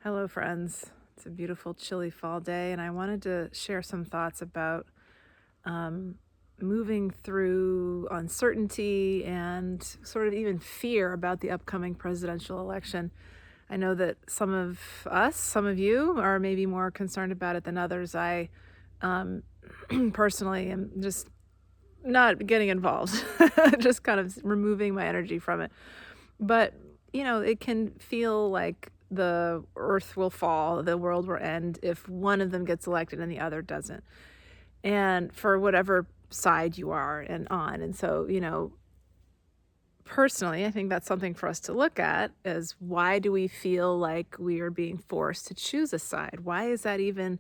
Hello, friends. It's a beautiful, chilly fall day, and I wanted to share some thoughts about um, moving through uncertainty and sort of even fear about the upcoming presidential election. I know that some of us, some of you, are maybe more concerned about it than others. I um, personally am just not getting involved, just kind of removing my energy from it. But, it can feel like the earth will fall, the world will end if one of them gets elected and the other doesn't. And for whatever side you are and on. And so, personally, I think that's something for us to look at is why do we feel like we are being forced to choose a side? Why is that even,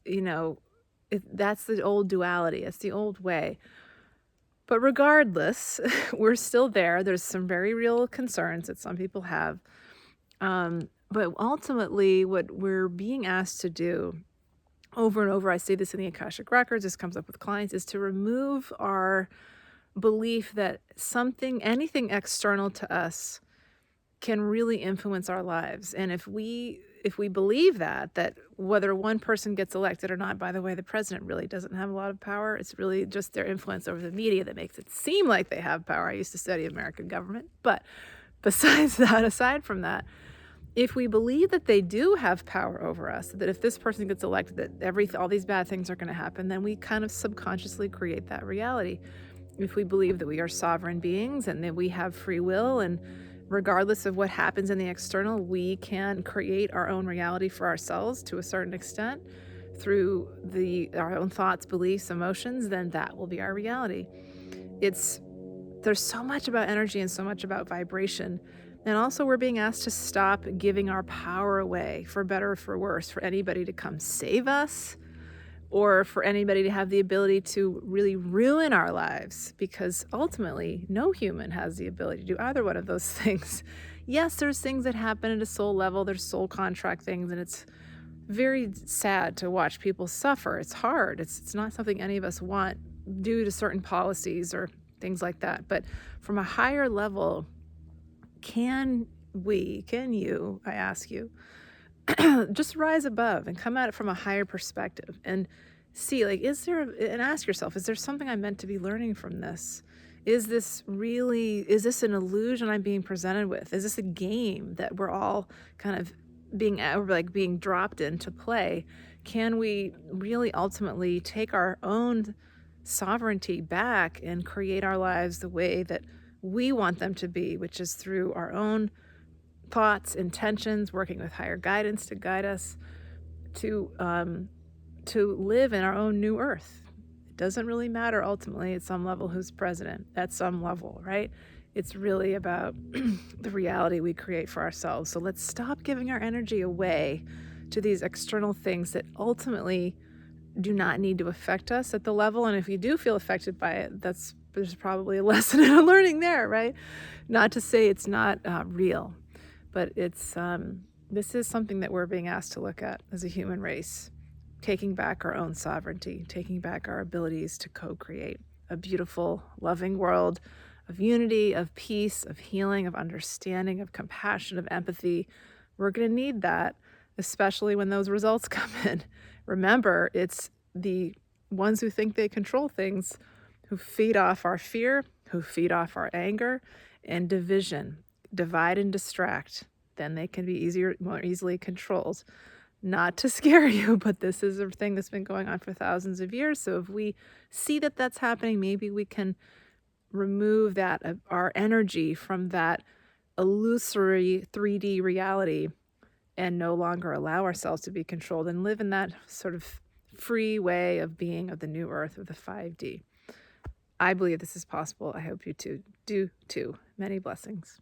you know, that's the old duality. It's the old way. But regardless, we're still there. There's some very real concerns that some people have. But ultimately, what we're being asked to do over and over, I say this in the Akashic Records, this comes up with clients, is to remove our belief that anything external to us can really influence our lives. And if we believe that whether one person gets elected or not, by the way, the president really doesn't have a lot of power. It's really just their influence over the media that makes it seem like they have power. I used to study American government. But besides that, aside from that, if we believe that they do have power over us, that if this person gets elected, that all these bad things are going to happen, then we kind of subconsciously create that reality. If we believe that we are sovereign beings and that we have free will, and regardless of what happens in the external, we can create our own reality for ourselves to a certain extent through our own thoughts, beliefs, emotions, then that will be our reality. There's so much about energy and so much about vibration. And also, we're being asked to stop giving our power away, for better or for worse, for anybody to come save us or for anybody to have the ability to really ruin our lives, because ultimately, no human has the ability to do either one of those things. Yes, there's things that happen at a soul level, there's soul contract things, and it's very sad to watch people suffer. It's hard. It's not something any of us want due to certain policies or things like that. But from a higher level, can you, I ask you, just rise above and come at it from a higher perspective and see, like, and ask yourself, is there something I'm meant to be learning from this? Is this an illusion I'm being presented with? Is this a game that we're all kind of being dropped in to play? Can we really ultimately take our own sovereignty back and create our lives the way that we want them to be, which is through our own thoughts, intentions, working with higher guidance to guide us to live in our own new earth? It doesn't really matter ultimately at some level who's president, at some level, right? It's really about the reality we create for ourselves. So let's stop giving our energy away to these external things that ultimately do not need to affect us at the level. And if you do feel affected by it, there's probably a lesson in a learning there, right? Not to say it's not real, but this is something that we're being asked to look at as a human race, taking back our own sovereignty, taking back our abilities to co-create a beautiful, loving world of unity, of peace, of healing, of understanding, of compassion, of empathy. We're going to need that, especially when those results come in. Remember, it's the ones who think they control things who feed off our fear, who feed off our anger and division. Divide and distract. Then they can be more easily controlled. Not to scare you, but this is a thing that's been going on for thousands of years. So if we see that that's happening, maybe we can remove our energy from that illusory 3D reality and no longer allow ourselves to be controlled and live in that sort of free way of being of the new earth, of the 5D. I believe this is possible. I hope you do too. Many blessings.